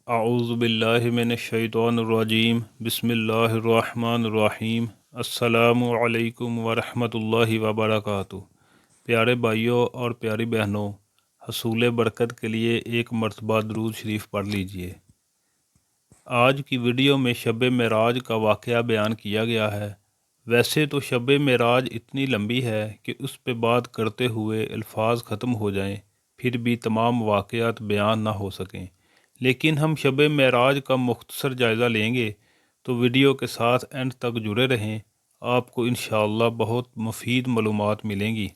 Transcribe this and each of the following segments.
اعوذ باللہ من الشیطان الرجیم بسم اللہ الرحمن الرحیم السلام علیکم ورحمۃ اللہ وبرکاتہ۔ پیارے بھائیوں اور پیاری بہنوں، حصول برکت کے لیے ایک مرتبہ درود شریف پڑھ لیجئے۔ آج کی ویڈیو میں شب معراج کا واقعہ بیان کیا گیا ہے۔ ویسے تو شب معراج اتنی لمبی ہے کہ اس پہ بات کرتے ہوئے الفاظ ختم ہو جائیں، پھر بھی تمام واقعات بیان نہ ہو سکیں، لیکن ہم شب معراج کا مختصر جائزہ لیں گے، تو ویڈیو کے ساتھ اینڈ تک جڑے رہیں، آپ کو انشاءاللہ بہت مفید معلومات ملیں گی۔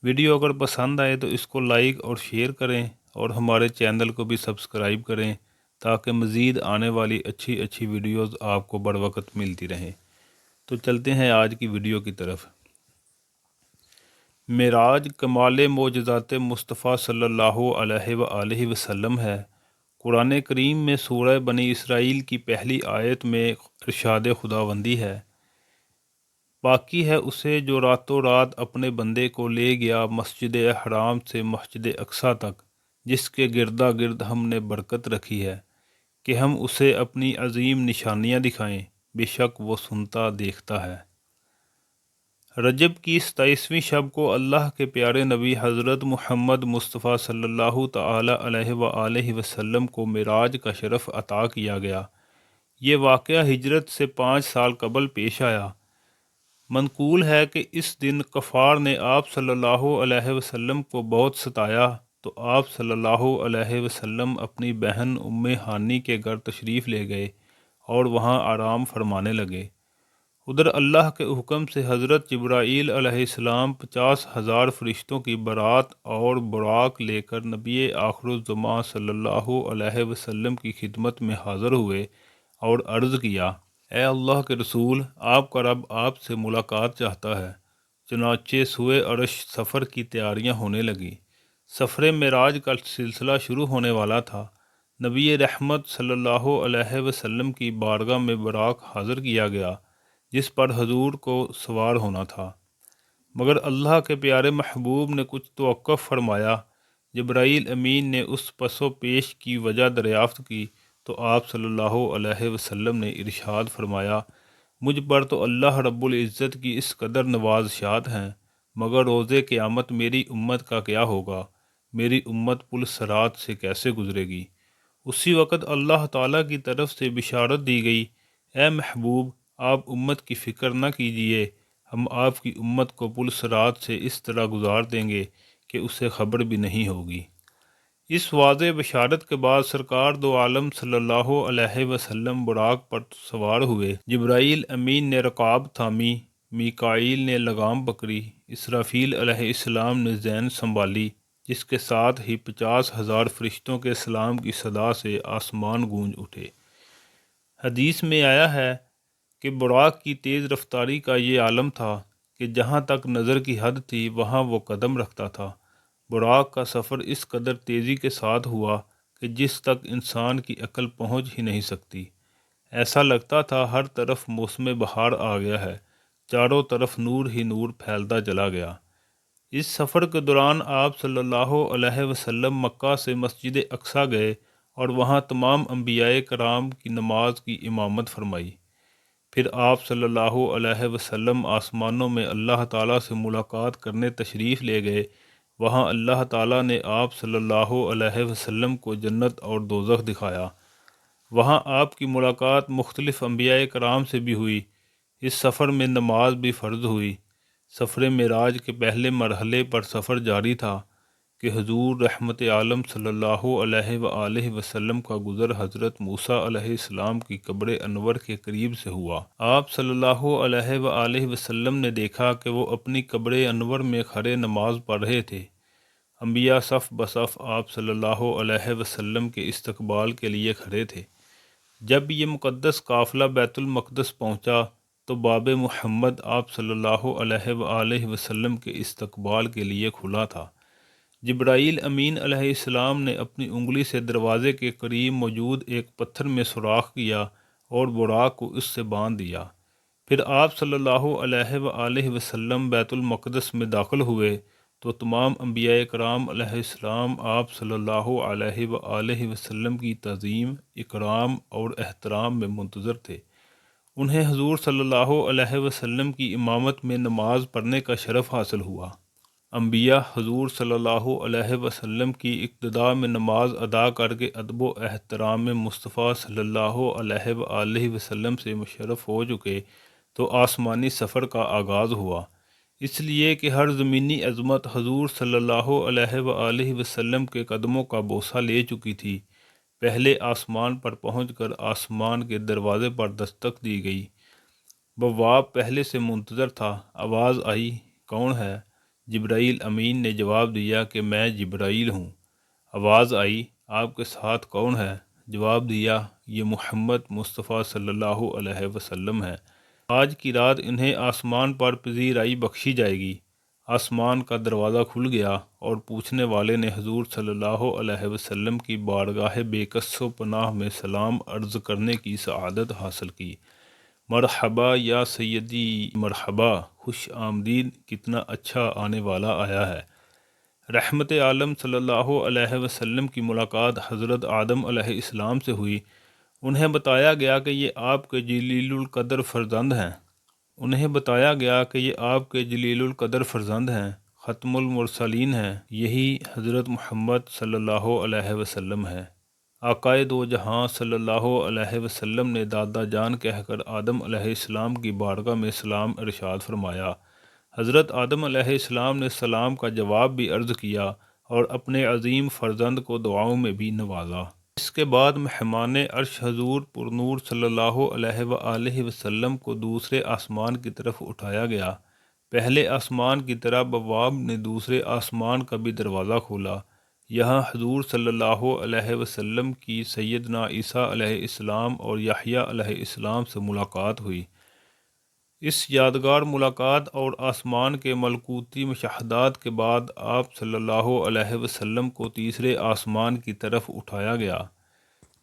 ویڈیو اگر پسند آئے تو اس کو لائک اور شیئر کریں اور ہمارے چینل کو بھی سبسکرائب کریں تاکہ مزید آنے والی اچھی ویڈیوز آپ کو بر وقت ملتی رہیں۔ تو چلتے ہیں آج کی ویڈیو کی طرف۔ معراج کمال معجزات مصطفیٰ صلی اللہ علیہ وآلہ وسلم ہے۔ قرآن کریم میں سورہ بنی اسرائیل کی پہلی آیت میں ارشاد خداوندی ہے، باقی ہے اسے جو راتوں رات اپنے بندے کو لے گیا مسجد حرام سے مسجد اقصیٰ تک، جس کے گردا گرد ہم نے برکت رکھی ہے کہ ہم اسے اپنی عظیم نشانیاں دکھائیں، بے شک وہ سنتا دیکھتا ہے۔ رجب کی 27ویں شب کو اللہ کے پیارے نبی حضرت محمد مصطفیٰ صلی اللہ تعالی علیہ وآلہ وسلم کو معراج کا شرف عطا کیا گیا۔ یہ واقعہ ہجرت سے 5 سال قبل پیش آیا۔ منقول ہے کہ اس دن کفار نے آپ صلی اللہ علیہ وسلم کو بہت ستایا، تو آپ صلی اللہ علیہ وسلم اپنی بہن ام ہانی کے گھر تشریف لے گئے اور وہاں آرام فرمانے لگے۔ ادھر اللہ کے حکم سے حضرت جبرائیل علیہ السلام 50,000 فرشتوں کی بارات اور براق لے کر نبی آخر الزماں صلی اللہ علیہ وسلم کی خدمت میں حاضر ہوئے اور عرض کیا، اے اللہ کے رسول، آپ کا رب آپ سے ملاقات چاہتا ہے۔ چنانچہ سوئے عرش سفر کی تیاریاں ہونے لگیں۔ سفر معراج کا سلسلہ شروع ہونے والا تھا۔ نبی رحمت صلی اللہ علیہ وسلم کی بارگاہ میں براق حاضر کیا گیا، جس پر حضور کو سوار ہونا تھا، مگر اللہ کے پیارے محبوب نے کچھ توقف فرمایا۔ جبرائیل امین نے اس پس و پیش کی وجہ دریافت کی تو آپ صلی اللہ علیہ وسلم نے ارشاد فرمایا، مجھ پر تو اللہ رب العزت کی اس قدر نوازشات ہیں، مگر روز قیامت میری امت کا کیا ہوگا؟ میری امت پل صراط سے کیسے گزرے گی؟ اسی وقت اللہ تعالیٰ کی طرف سے بشارت دی گئی، اے محبوب، آپ امت کی فکر نہ کیجیے، ہم آپ کی امت کو پل صراط سے اس طرح گزار دیں گے کہ اسے خبر بھی نہیں ہوگی۔ اس واضح بشارت کے بعد سرکار دو عالم صلی اللہ علیہ وسلم براق پر سوار ہوئے۔ جبرائیل امین نے رکاب تھامی، میکائیل نے لگام پکڑی، اسرافیل علیہ السلام نے زین سنبھالی، جس کے ساتھ ہی 50,000 فرشتوں کے سلام کی صدا سے آسمان گونج اٹھے۔ حدیث میں آیا ہے کہ براق کی تیز رفتاری کا یہ عالم تھا کہ جہاں تک نظر کی حد تھی وہاں وہ قدم رکھتا تھا۔ براق کا سفر اس قدر تیزی کے ساتھ ہوا کہ جس تک انسان کی عقل پہنچ ہی نہیں سکتی۔ ایسا لگتا تھا ہر طرف موسم بہار آ گیا ہے، چاروں طرف نور ہی نور پھیلتا چلا گیا۔ اس سفر کے دوران آپ صلی اللہ علیہ وسلم مکہ سے مسجد اقصیٰ گئے اور وہاں تمام انبیاء کرام کی نماز کی امامت فرمائی۔ پھر آپ صلی اللہ علیہ وسلم آسمانوں میں اللہ تعالیٰ سے ملاقات کرنے تشریف لے گئے۔ وہاں اللہ تعالیٰ نے آپ صلی اللہ علیہ وسلم کو جنت اور دوزخ دکھایا۔ وہاں آپ کی ملاقات مختلف انبیاء کرام سے بھی ہوئی۔ اس سفر میں نماز بھی فرض ہوئی۔ سفر معراج کے پہلے مرحلے پر سفر جاری تھا کہ حضور رحمت عالم صلی اللہ علیہ وآلہ وسلم کا گزر حضرت موسیٰ علیہ السلام کی قبر انور کے قریب سے ہوا۔ آپ صلی اللہ علیہ وآلہ وسلم نے دیکھا کہ وہ اپنی قبر انور میں کھڑے نماز پڑھ رہے تھے۔ انبیاء صف بصف آپ صلی اللہ علیہ وسلم کے استقبال کے لیے کھڑے تھے۔ جب یہ مقدس قافلہ بیت المقدس پہنچا تو باب محمد آپ صلی اللہ علیہ وآلہ وسلم کے استقبال کے لیے کھلا تھا۔ جبرائیل امین علیہ السلام نے اپنی انگلی سے دروازے کے قریب موجود ایک پتھر میں سوراخ کیا اور براق کو اس سے باندھ دیا۔ پھر آپ صلی اللہ علیہ وآلہ وسلم بیت المقدس میں داخل ہوئے تو تمام انبیاء کرام علیہ السلام آپ صلی اللہ علیہ وآلہ وسلم کی تعظیم، اکرام اور احترام میں منتظر تھے۔ انہیں حضور صلی اللہ علیہ وسلم کی امامت میں نماز پڑھنے کا شرف حاصل ہوا۔ انبیاء حضور صلی اللہ علیہ وسلم کی اقتداء میں نماز ادا کر کے ادب و احترام میں مصطفیٰ صلی اللہ علیہ وآلہ وسلم سے مشرف ہو چکے تو آسمانی سفر کا آغاز ہوا، اس لیے کہ ہر زمینی عظمت حضور صلی اللہ علیہ وآلہ وسلم کے قدموں کا بوسہ لے چکی تھی۔ پہلے آسمان پر پہنچ کر آسمان کے دروازے پر دستک دی گئی۔ بواب پہلے سے منتظر تھا۔ آواز آئی، کون ہے؟ جبرائیل امین نے جواب دیا کہ میں جبرائیل ہوں۔ آواز آئی، آپ کے ساتھ کون ہے؟ جواب دیا، یہ محمد مصطفیٰ صلی اللہ علیہ وسلم ہے۔ آج کی رات انہیں آسمان پر پذیرائی بخشی جائے گی۔ آسمان کا دروازہ کھل گیا اور پوچھنے والے نے حضور صلی اللہ علیہ وسلم کی بارگاہ بے کس و پناہ میں سلام عرض کرنے کی سعادت حاصل کی۔ مرحبا یا سیدی، مرحبا، خوش آمدید، کتنا اچھا آنے والا آیا ہے۔ رحمت عالم صلی اللہ علیہ وسلم کی ملاقات حضرت آدم علیہ السلام سے ہوئی۔ انہیں بتایا گیا کہ یہ آپ کے جلیل القدر فرزند ہیں، ختم المرسلین ہیں، یہی حضرت محمد صلی اللہ علیہ وسلم ہے۔ آقائے دو جہاں صلی اللہ علیہ وسلم نے دادا جان کہہ کر آدم علیہ السلام کی بارگاہ میں سلام ارشاد فرمایا۔ حضرت آدم علیہ السلام نے سلام کا جواب بھی عرض کیا اور اپنے عظیم فرزند کو دعاؤں میں بھی نوازا۔ اس کے بعد مہمان عرش حضور پرنور صلی اللہ علیہ وآلہ وسلم کو دوسرے آسمان کی طرف اٹھایا گیا۔ پہلے آسمان کی طرح بواب نے دوسرے آسمان کا بھی دروازہ کھولا۔ یہاں حضور صلی اللہ علیہ وسلم کی سیدنا عیسیٰ علیہ السلام اور یحییٰ علیہ السلام سے ملاقات ہوئی۔ اس یادگار ملاقات اور آسمان کے ملکوتی مشاہدات کے بعد آپ صلی اللہ علیہ وسلم کو تیسرے آسمان کی طرف اٹھایا گیا۔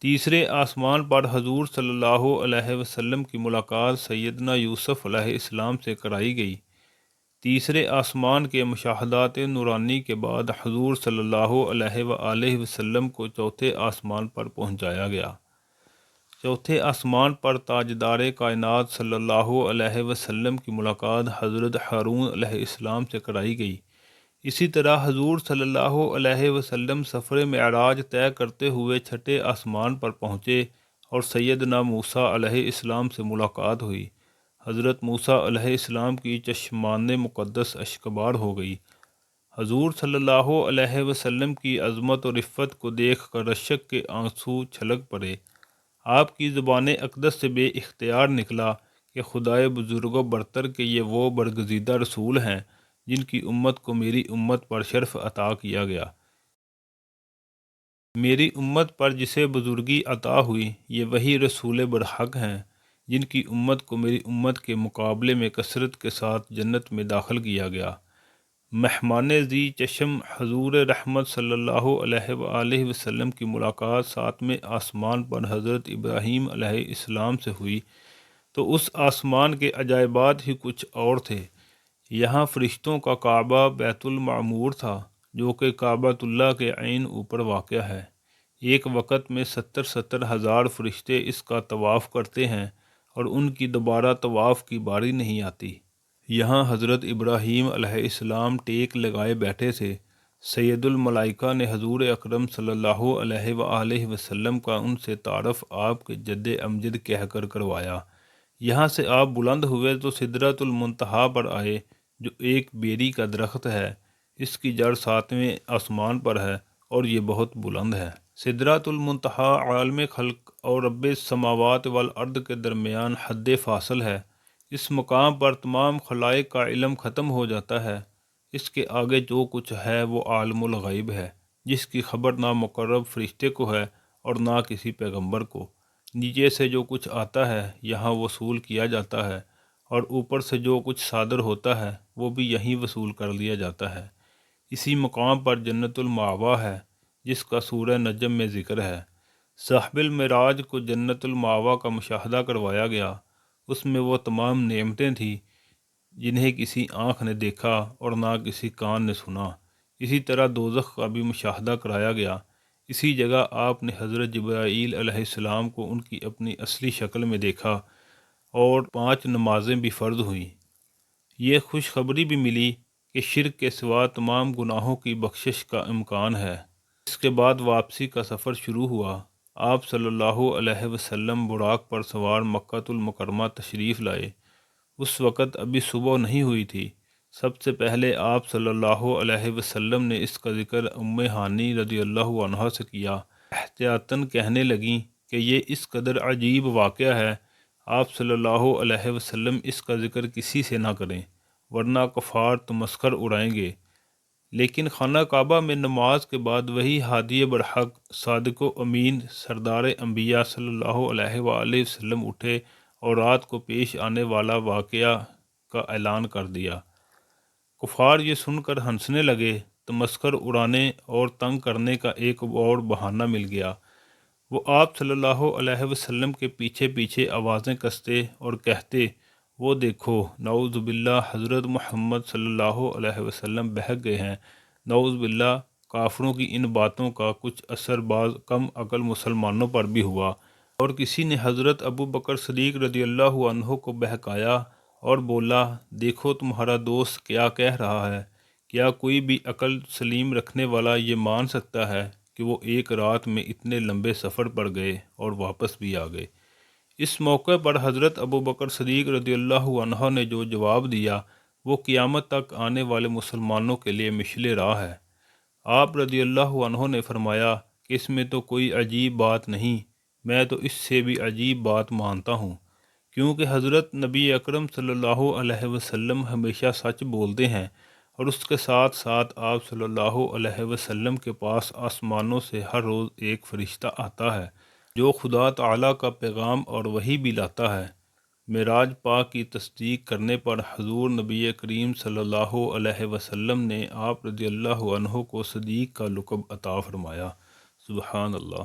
تیسرے آسمان پر حضور صلی اللہ علیہ وسلم کی ملاقات سیدنا یوسف علیہ السلام سے کرائی گئی۔ تیسرے آسمان کے مشاہدات نورانی کے بعد حضور صلی اللہ علیہ وآلہ وسلم کو چوتھے آسمان پر پہنچایا گیا۔ چوتھے آسمان پر تاجدار کائنات صلی اللہ علیہ وسلم کی ملاقات حضرت ہارون علیہ السلام سے کرائی گئی۔ اسی طرح حضور صلی اللہ علیہ وسلم سفر معراج طے کرتے ہوئے چھٹے آسمان پر پہنچے اور سیدنا موسیٰ علیہ السلام سے ملاقات ہوئی۔ حضرت موسیٰ علیہ السلام کی چشمان مقدس اشکبار ہو گئی۔ حضور صلی اللہ علیہ وسلم کی عظمت و رفت کو دیکھ کر اشک کے آنسو چھلک پڑے۔ آپ کی زبان اقدس سے بے اختیار نکلا کہ خدائے بزرگ و برتر کے یہ وہ برگزیدہ رسول ہیں جن کی امت کو میری امت پر شرف عطا کیا گیا۔ میری امت پر جسے بزرگی عطا ہوئی یہ وہی رسول برحق ہیں جن کی امت کو میری امت کے مقابلے میں کثرت کے ساتھ جنت میں داخل کیا گیا۔ مہمان ذی چشم حضور رحمت صلی اللہ علیہ وآلہ وسلم کی ملاقات ساتویں آسمان پر حضرت ابراہیم علیہ السلام سے ہوئی تو اس آسمان کے عجائبات ہی کچھ اور تھے۔ یہاں فرشتوں کا کعبہ بیت المعمور تھا جو کہ کعبۃ اللہ کے عین اوپر واقع ہے۔ ایک وقت میں 70 ہزار فرشتے اس کا طواف کرتے ہیں اور ان کی دوبارہ طواف کی باری نہیں آتی۔ یہاں حضرت ابراہیم علیہ السلام ٹیک لگائے بیٹھے تھے۔ سید الملائکہ نے حضور اکرم صلی اللہ علیہ وآلہ وسلم کا ان سے تعارف آپ کے جد امجد کہہ کر کروایا۔ یہاں سے آپ بلند ہوئے تو سدرۃ المنتہا پر آئے جو ایک بیری کا درخت ہے۔ اس کی جڑ ساتویں آسمان پر ہے اور یہ بہت بلند ہے۔ سدرۃ المنتہا عالم خلق اور رب السماوات والارض کے درمیان حد فاصل ہے۔ اس مقام پر تمام خلائق کا علم ختم ہو جاتا ہے۔ اس کے آگے جو کچھ ہے وہ عالم الغیب ہے جس کی خبر نہ مقرب فرشتے کو ہے اور نہ کسی پیغمبر کو۔ نیچے سے جو کچھ آتا ہے یہاں وصول کیا جاتا ہے اور اوپر سے جو کچھ صادر ہوتا ہے وہ بھی یہیں وصول کر لیا جاتا ہے۔ اسی مقام پر جنت المأویٰ ہے جس کا سورہ نجم میں ذکر ہے۔ صاحب المعراج کو جنت المأویٰ کا مشاہدہ کروایا گیا۔ اس میں وہ تمام نعمتیں تھیں جنہیں کسی آنکھ نے دیکھا اور نہ کسی کان نے سنا۔ اسی طرح دوزخ کا بھی مشاہدہ کرایا گیا۔ اسی جگہ آپ نے حضرت جبرائیل علیہ السلام کو ان کی اپنی اصلی شکل میں دیکھا اور 5 نمازیں بھی فرض ہوئیں۔ یہ خوشخبری بھی ملی کہ شرک کے سوا تمام گناہوں کی بخشش کا امکان ہے۔ اس کے بعد واپسی کا سفر شروع ہوا۔ آپ صلی اللہ علیہ وسلم براق پر سوار مکۃ المکرمہ تشریف لائے۔ اس وقت ابھی صبح نہیں ہوئی تھی۔ سب سے پہلے آپ صلی اللہ علیہ وسلم نے اس کا ذکر ام ہانی رضی اللہ عنہا سے کیا۔ احتیاطاً کہنے لگیں کہ یہ اس قدر عجیب واقعہ ہے، آپ صلی اللہ علیہ وسلم اس کا ذکر کسی سے نہ کریں ورنہ کفار تمسخر اڑائیں گے۔ لیکن خانہ کعبہ میں نماز کے بعد وہی ہادی برحق صادق و امین سردار انبیاء صلی اللہ علیہ وآلہ وسلم اٹھے اور رات کو پیش آنے والا واقعہ کا اعلان کر دیا۔ کفار یہ سن کر ہنسنے لگے۔ تمسخر اڑانے اور تنگ کرنے کا ایک اور بہانہ مل گیا۔ وہ آپ صلی اللہ علیہ وسلم کے پیچھے پیچھے آوازیں کستے اور کہتے، وہ دیکھو، نعوذ باللہ، حضرت محمد صلی اللہ علیہ وسلم بہک گئے ہیں۔ نعوذ باللہ، کافروں کی ان باتوں کا کچھ اثر بعض کم عقل مسلمانوں پر بھی ہوا، اور کسی نے حضرت ابو بکر صدیق رضی اللہ عنہ کو بہکایا اور بولا، دیکھو تمہارا دوست کیا کہہ رہا ہے۔ کیا کوئی بھی عقل سلیم رکھنے والا یہ مان سکتا ہے کہ وہ ایک رات میں اتنے لمبے سفر پر گئے اور واپس بھی آ گئے؟ اس موقع پر حضرت ابو بکر صدیق رضی اللہ عنہ نے جو جواب دیا وہ قیامت تک آنے والے مسلمانوں کے لیے مشعل راہ ہے۔ آپ رضی اللہ عنہ نے فرمایا کہ اس میں تو کوئی عجیب بات نہیں، میں تو اس سے بھی عجیب بات مانتا ہوں، کیونکہ حضرت نبی اکرم صلی اللہ علیہ وسلم ہمیشہ سچ بولتے ہیں، اور اس کے ساتھ ساتھ آپ صلی اللہ علیہ وسلم کے پاس آسمانوں سے ہر روز ایک فرشتہ آتا ہے جو خدا تعالیٰ کا پیغام اور وحی بھی لاتا ہے۔ معراج پاک کی تصدیق کرنے پر حضور نبی کریم صلی اللہ علیہ وسلم نے آپ رضی اللہ عنہ کو صدیق کا لقب عطا فرمایا۔ سبحان اللہ۔